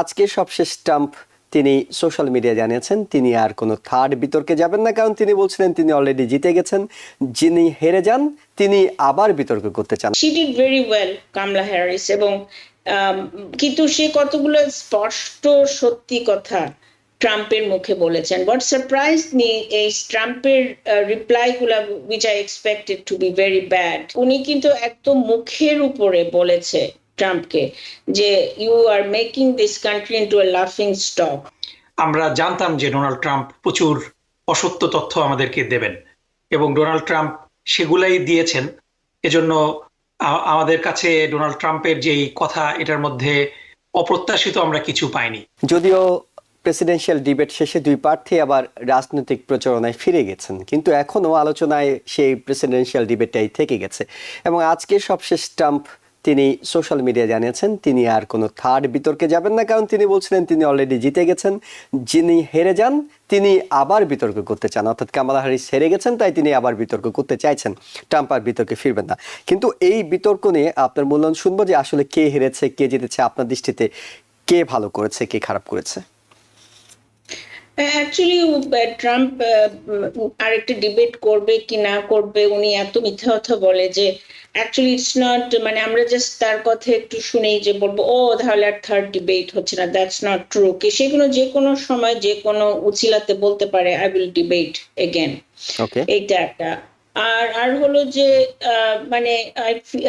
আজকে সবশেষ ট্রাম্প তিনি সোশ্যাল মিডিয়া জানিয়েছেন তিনি আর কোনো থার্ড বিতর্কে যাবেন না, কারণ তিনি বলছিলেন তিনি অলরেডি জিতে গেছেন, যিনি হেরে যান তিনি আবার বিতর্ক করতে চান। She did very well, কামলা হ্যারিস, এবং কিন্তু সে কতগুলো স্পষ্ট সত্যি কথা ট্রাম্পের মুখে বলেছেন। হোয়াট সারপ্রাইজ মি এই ট্রাম্পের রিপ্লাই গুলা which I expected to be very bad. উনি কিন্তু একদম মুখের উপরে বলেছে ট্রাম্পকে যে you are making this country into a লাফিং স্টক। আমরা জানতাম যে ডোনাল্ড ট্রাম্প প্রচুর অসত্য তথ্য আমাদেরকে দেবেন এবং ডোনাল্ড ট্রাম্প সেগুলাই দিয়েছেন। এজন্য আমাদের কাছে ডোনাল্ড ট্রাম্পের যেই কথা, এটার মধ্যে অপ্রত্যাশিত আমরা কিছু পাইনি। যদিও প্রেসিডেন্সিয়াল ডিবেট শেষে দুই প্রার্থী আবার রাজনৈতিক প্রচারণায় ফিরে গেছেন, কিন্তু এখনো আলোচনায় সেই প্রেসিডেন্সিয়াল ডিবেটটাই থেকে গেছে। এবং আজকে সবশেষ ট্রাম্প তিনি সোশ্যাল মিডিয়া জানিয়েছেন তিনি আর কোনো থার্ড বিতর্কে যাবেন না, কারণ তিনি বলছিলেন তিনি অলরেডি জিতে গেছেন, যিনি হেরে যান তিনি আবার বিতর্ক করতে চান। অর্থাৎ কামালা হ্যারিস হেরে গেছেন, তাই তিনি আবার বিতর্ক করতে চাইছেন, ট্রাম্প আর বিতর্কে ফিরবেন না। কিন্তু এই বিতর্ক নিয়ে আপনার মূল্যায়ন শুনবো যে আসলে কে হেরেছে কে জিতেছে, আপনার দৃষ্টিতে কে ভালো করেছে কে খারাপ করেছে। অ্যাকচুয়ালি ট্রাম্প আরেকটা ডিবেট করবে কি না করবে, উনি এত মিথ্যা কথা বলে যে অ্যাকচুয়ালি ইটস নট, মানে আমরা জাস্ট তার কথা একটু শুনেই যে বলবো ও তাহলে আর থার্ড ডিবেট হচ্ছে না, দ্যাটস নট ট্রু। কি সেগুলো যে কোনো সময় যে কোনো উচিলাতে বলতে পারে আই উইল ডিবেট এগেন, এইটা একটা। আর হলো যে মানে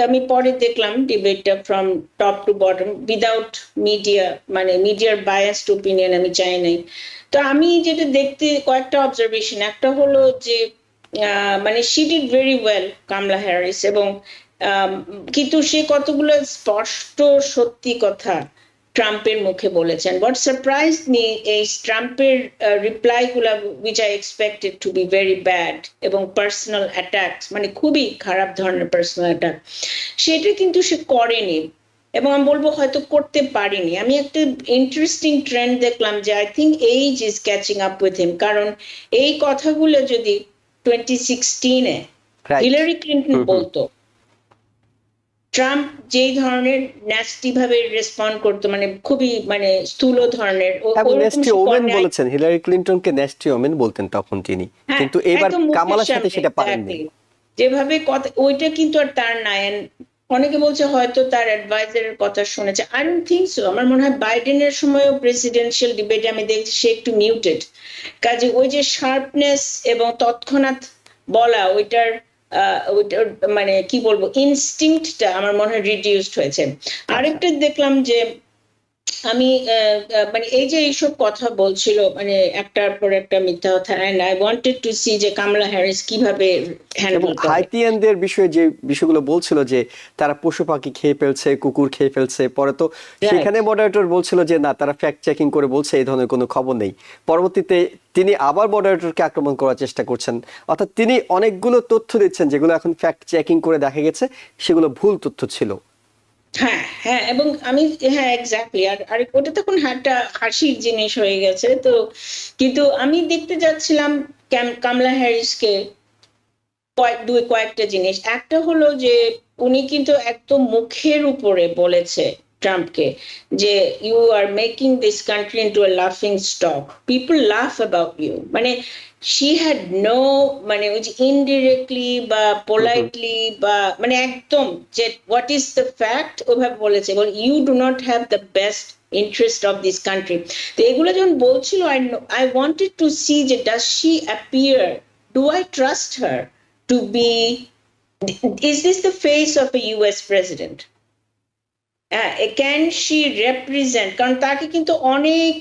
আমি পরে দেখলাম ডিবেটটা from top to bottom without media, মানে মিডিয়ার বায়াসড ওপিনিয়ন আমি চাই নাই। তো আমি যেটা দেখতে কয়েকটা অবজারভেশন, একটা হলো যে মানে শি ডিড ভেরি ওয়েল কামলা হ্যারিস, এবং কিন্তু সে কতগুলো স্পষ্ট সত্যি কথা ট্রাম্পের মুখে বলেছেন। হোয়াট সারপ্রাইজ মি এই ট্রাম্পের রিপ্লাই গুলা which I expected to be very bad এবং পার্সোনাল অ্যাটাকস, মানে খুবই খারাপ ধরনের পার্সোনাল অ্যাটাক, সেটা কিন্তু সে করেনি এবং আমি বলবো হয়তো করতে পারিনি। আমি একটা ইন্টারেস্টিং ট্রেন্ড দেখলাম যে I think age is catching up with him, কারণ এই কথাগুলো যদি 2016-এ হিলারি ক্লিন্টন বলতো, ট্রাম্প যেই ধরনের ন্যাস্টি ভাবে রেসপন্ড করতো, মানে খুবই মানে স্থূল ধরনের, ন্যাস্টি ওমেন বলেছেন, হিলারি ক্লিন্টনকে ন্যাস্টি ওমেন বলতেন তখন তিনি, কিন্তু এবার কামালার সাথে সেটা পারেননি যেভাবে কথা, ওইটা কিন্তু আর তার নাই। অনেকে বলছে হয়তো তার অ্যাডভাইজারের কথা শুনেছে, আই ডোন্ট থিংক সো। আমার মনে হয় বাইডেনের সময়ও প্রেসিডেন্সিয়াল ডিবেটে আমি দেখছি সে একটু মিউটেড, কাজে ওই যে শার্পনেস এবং তৎক্ষণাৎ বলা ওইটার মানে কি বলবো ইনস্টিংক্টটা আমার মনে হয় রিডিউসড হয়েছে। আরেকটা দেখলাম যে আমি মানে এই যে এইসব কথা বলছিল, মানে একটার পর একটা মিথ্যা কথা, and I wanted to see যে কামলা হ্যারিস কিভাবে হ্যান্ডেল করে। হাইতিয়ানদের বিষয়ে যে বিষয়গুলো বলছিল যে তারা পশু পাখি খেয়ে ফেলছে, কুকুর খেয়ে ফেলছে, পরে তো সেখানে মডারেটর বলছিল যে না, তারা ফ্যাক্ট চেকিং করে বলছে এই ধরনের কোনো খবর নেই। পরবর্তীতে তিনি আবার মডারেটরকে আক্রমণ করার চেষ্টা করছেন, অর্থাৎ তিনি অনেকগুলো তথ্য দিচ্ছেন যেগুলো এখন ফ্যাক্ট চেকিং করে দেখা গেছে সেগুলো ভুল তথ্য ছিল। হ্যাঁ হ্যাঁ, এবং আমি হ্যাঁ এক্স্যাক্টলি, আর ওটা তখন একটা হাসির জিনিস হয়ে গেছে। তো কিন্তু আমি দেখতে যাচ্ছিলাম কামলা হ্যারিসকে কয়েকটা জিনিস। একটা হলো যে উনি কিন্তু একদম মুখের উপরে বলেছে ট্রাম্পকে যে you are making this country into a লাফিং stock, people laugh about you. মানে she had no, মানে ওই যে ইনডিরেক্টলি বা পোলাইটলি বা মানে একদম যে হোয়াট ইজ দ্য ফ্যাক্ট ওভাবে বলেছে, বল you do not have the best interest of this country. তো এগুলো যখন বলছিল আই ওয়ান্টেড টু সি যে does she appear, do I trust her to be, is this the face of a US president? Can she represent, কারণ তাকে কিন্তু অনেক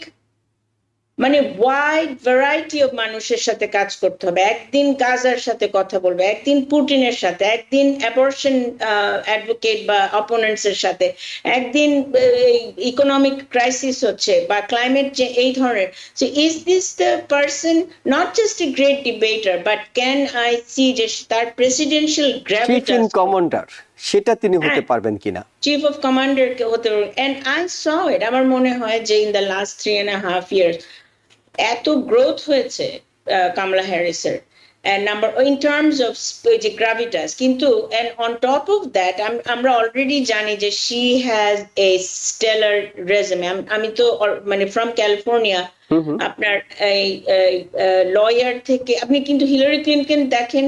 মানে ওয়াইড ভ্যারাইটি অফ মানুষের সাথে কাজ করতে হবে। একদিন গাজার সাথে কথা বলবে, একদিন পুটিনের সাথে, একদিন অ্যাবর্শন অ্যাডভোকেট বা অপোনেন্টস এর সাথে, একদিন ইকোনমিক ক্রাইসিস হচ্ছে বা ক্লাইমেট চেঞ্জ, এই ধরনের। So is this the person not just a great debater, but can I see যে তার প্রেসিডেন্সিয়াল গ্র্যাভিটাস কমান্ডার সেটা তিনি হতে পারবেন কিনা, চিফ অফ কমান্ডার কে হতে পারবেন। এন্ড আই স ইট, আমার মনে হয় যে ইন দ্য লাস্ট 3.5 years এত গ্রোথ হয়েছে কামলা হ্যারিসের, নাম্বার ইন টার্মস অফ যে গ্রাভিটাস, কিন্তু and on top of that আমরা অলরেডি জানি যে she has a stellar resume. আমি তো মানে ফ্রম ক্যালিফোর্নিয়া, আপনার এই লয়ার থেকে আপনি কিন্তু হিলারি ক্লিনটন দেখেন,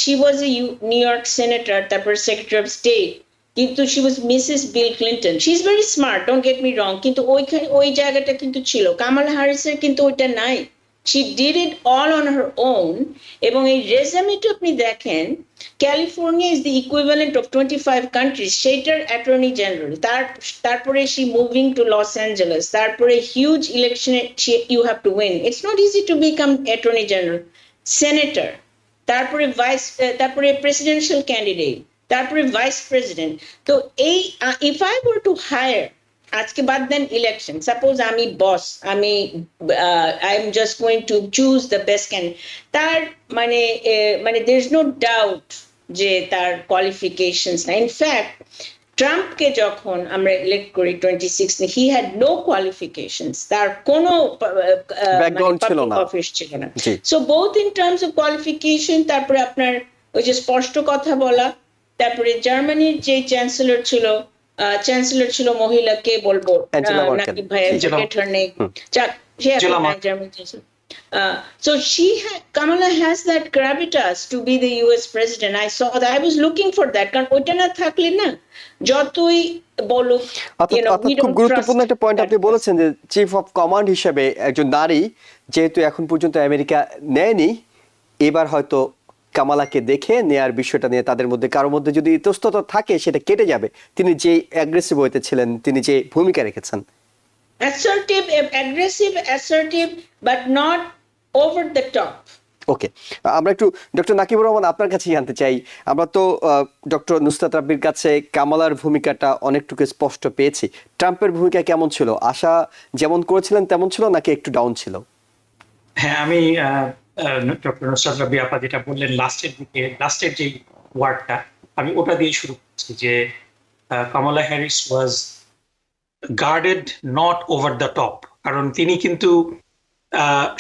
she was a new York senator, তারপর সেক্রেটারি অফ স্টেট, কিন্তু she was Mrs. Bill Clinton. She's very smart, don't get me wrong, কিন্তু ওই জায়গাটা কিন্তু ছিল। কামালা হ্যারিসের কিন্তু ওইটা নাই। She did it all on her own. এবং এই রেজামিটা আপনি দেখেন, California is the equivalent of 25 countries, সেটার অ্যাটর্নি জেনারেল, তারপরে she moving to Los Angeles, তারপরে huge election you have to win. It's not easy to become attorney general, senator, তারপরে presidential candidate, তারপরে vice president. তো এই if I were to hire, আজকে বাদ দেন ইলেকশন, সাপোজ আমি বস, আমি I am just going to choose the best candidate, তার মানে দের ইজ নো ডাউট যে তার কোয়ালিফিকেশনস না। ইনফ্যাক্ট ট্রাম্পকে যখন আমরা ইলেক্ট করি 2016, হি হ্যাড নো কোয়ালিফিকেশনস, তার কোনো ব্যাকগ্রাউন্ড ছিল না, অফিস ছিল না। So both in terms of qualification, তারপরে আপনার ওই যে স্পষ্ট কথা বলা, তারপরে জার্মানির যে চ্যান্সেলর ছিল মহিলা, কে বলবো, নাকি ভাইয়া her name. German chancellor. So Kamala has that gravitas to be the US president. I saw that. I was looking for that. কারণ ওইটা না থাকলে না, যতই বলুক, খুব গুরুত্বপূর্ণ একটা পয়েন্ট আপনি বলেছেন যে চিফ অফ কমান্ড হিসেবে একজন নারী যেহেতু এখন পর্যন্ত আমেরিকা নেয়নি, এবার হয়তো কামালাকে দেখে নেয়ার বিষয়টা নিয়ে তাদের মধ্যে কারোর মধ্যে যদি ইতস্তত থাকে সেটা কেটে যাবে। তিনি যে অ্যাগ্রেসিভ হইতে ছিলেন, তিনি যে ভূমিকা রেখেছেন, assertive but not over the top. ওকে, আমরা একটু ডক্টর নাকিবুর রহমান আপনার কাছে জানতে চাই। আমরা তো ডক্টর নুসরাত রাব্বির কাছে কামালার ভূমিকাটা অনেকটুকু স্পষ্ট পেয়েছি। ট্রাম্পের ভূমিকা কেমন ছিল? আশা যেমন করেছিলেন তেমন ছিল নাকি একটু ডাউন ছিল? হ্যাঁ, আমি ডক্টর নুসরাত রাব্বি আপা যেটা বললেন লাস্টের যে ওয়ার্ডটা, আমি ওটা দিয়ে শুরু করছি যে Kamala Harris was guarded, not over the top. কারণ তিনি কিন্তু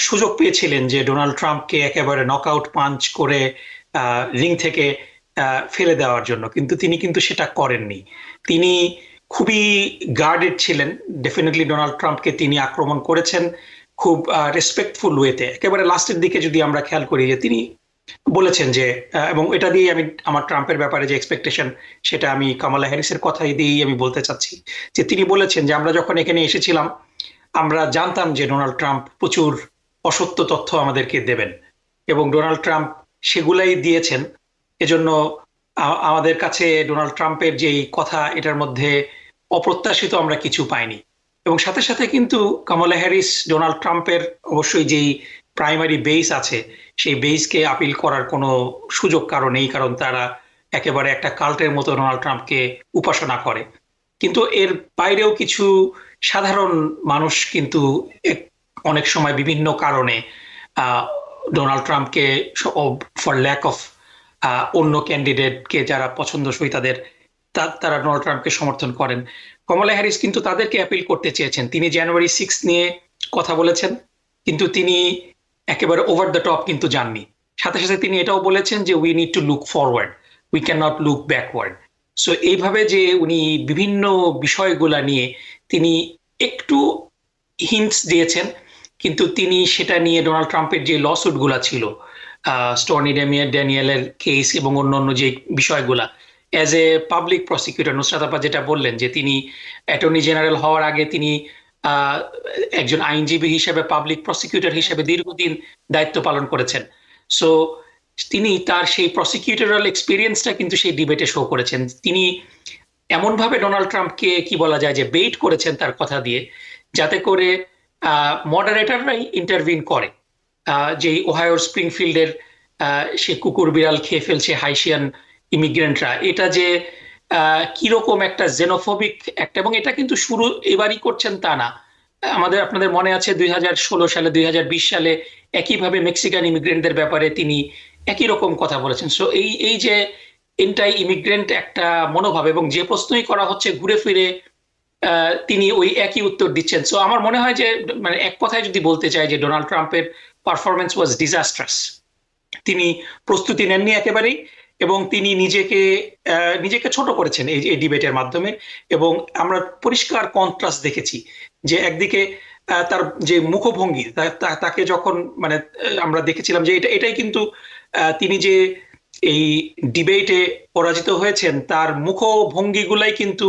সুযোগ পেয়েছিলেন যে ডোনাল্ড ট্রাম্পকে একেবারে নকআউট পাঞ্চ করে রিং থেকে ফেলে দেওয়ার জন্য, কিন্তু তিনি কিন্তু সেটা করেননি। তিনি খুবই গার্ডেড ছিলেন। ডেফিনেটলি ডোনাল্ড ট্রাম্পকে তিনি আক্রমণ করেছেন খুব রেসপেক্টফুল ওয়েতে। একেবারে লাস্টের দিকে যদি আমরা খেয়াল করি যে তিনি বলেছেন যে, এবং এটা দিয়ে আমি আমার ট্রাম্পের ব্যাপারে যে এক্সপেকটেশন সেটা আমি কামালা হ্যারিসের কথাই দিয়েই আমি বলতে চাচ্ছি, যে তিনি বলেছেন যে আমরা যখন এখানে এসেছিলাম আমরা জানতাম যে ডোনাল্ড ট্রাম্প প্রচুর অসত্য তথ্য আমাদেরকে দেবেন, এবং ডোনাল্ড ট্রাম্প সেগুলাই দিয়েছেন। এজন্য আমাদের কাছে ডোনাল্ড ট্রাম্পের যেই কথা, এটার মধ্যে অপ্রত্যাশিত আমরা কিছু পাইনি। এবং সাথে সাথে কিন্তু কামালা হ্যারিস ডোনাল্ড ট্রাম্পের অবশ্যই যেই প্রাইমারি বেস আছে সেই বেসকে আপিল করার কোনো সুযোগ কারণ নেই, কারণ তারা একেবারে একটা কাল্টের মতো ডোনাল্ড ট্রাম্পকে উপাসনা করে। কিন্তু এর বাইরেও কিছু সাধারণ মানুষ কিন্তু অনেক সময় বিভিন্ন কারণে ডোনাল্ড ট্রাম্পকে ফর ল্যাক অফ অন্য ক্যান্ডিডেটকে যারা পছন্দসই তারা ডোনাল্ড ট্রাম্পকে সমর্থন করেন। কমলা হ্যারিস কিন্তু তাদেরকে অ্যাপিল করতে চেয়েছেন। তিনি জানুয়ারি 6 নিয়ে কথা বলেছেন, কিন্তু তিনি একেবারে ওভার দ্য টপ কিন্তু যাননি। সাথে সাথে তিনি এটাও বলেছেন যে we need to look forward, we can not look backward. So এইভাবে যে উনি বিভিন্ন বিষয়গুলা নিয়ে তিনি একটু হিন্টস দিয়েছেন, কিন্তু তিনি সেটা নিয়ে ডোনাল্ড ট্রাম্পের যে লসুট গুলা ছিল, স্টোর্নি ড্যানিয়েলের কেস এবং অন্যান্য যে বিষয়গুলা, as a public prosecutor Nusrat আপা যেটা বললেন যে তিনি অ্যাটর্নি জেনারেল হওয়ার আগে তিনি একজন আইনজীবী হিসেবে, পাবলিক প্রসিকিউটর হিসেবে দীর্ঘদিন দায়িত্ব পালন করেছেন। সো তিনি তার সেই প্রসিকিউটরাল এক্সপিরিয়েন্সটা কিন্তু সেই ডিবেটে শো করেছেন। তিনি এমনভাবে ডোনাল্ড ট্রাম্পকে কি বলা যায় যে বেইট করেছেন তার কথা দিয়ে, যাতে করে মডারেটররাই ইন্টারভিন করে। যে ওহাইওর স্প্রিংফিল্ডের সে কুকুর বিড়াল খেয়ে ফেলছে হাইশিয়ান ইমিগ্রেন্টরা, এটা যে কিরকম একটা জেনোফোবিক একটা, এবং এটা কিন্তু শুরু এবারই করছেন তা না। আপনাদের মনে আছে 2016 সালে 2020 সালে একইভাবে মেক্সিকান ইমিগ্রেন্টদের ব্যাপারে তিনি একই রকম কথা বলেছেন। সো এই যে এন্টাই ইমিগ্রেন্ট একটা মনোভাব, এবং যে প্রশ্নই করা হচ্ছে ঘুরে ফিরে তিনি ওই একই উত্তর দিচ্ছেন। সো আমার মনে হয় যে, মানে এক কথায় যদি বলতে চাই যে ডোনাল্ড ট্রাম্পের পারফরমেন্স ওয়াজ ডিজাস্ট্রাস। তিনি প্রস্তুতি নেননি একেবারেই, এবং তিনি নিজেকে ছোট করেছেন এই ডিবেটের মাধ্যমে। এবং আমরা পরিষ্কার কন্ট্রাস্ট দেখেছি যে একদিকে তার যে মুখভঙ্গি, তাকে যখন মানে আমরা দেখেছিলাম যে এটাই কিন্তু তিনি যে এই ডিবেটে পরাজিত হয়েছেন তার মুখভঙ্গিগুলাই কিন্তু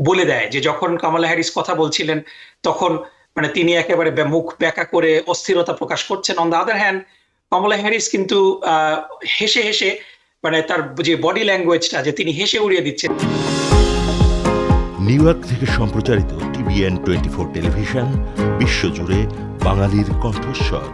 বলে দেয় যে যখন কামালা হ্যারিস কথা বলছিলেন তখন মানে তিনি একেবারে মুখ ব্যাকা করে অস্থিরতা প্রকাশ করছেন। On the other hand Kamala Harris কিন্তু হেসে হেসে মানে তার যে বডি ল্যাঙ্গুয়েজটা, যে তিনি হেসে উড়িয়ে দিচ্ছেন। নিউ ইয়র্ক থেকে সম্প্রচারিত TVN 24 টেলিভিশন বিশ্বজুড়ে বাঙালির কণ্ঠস্বর।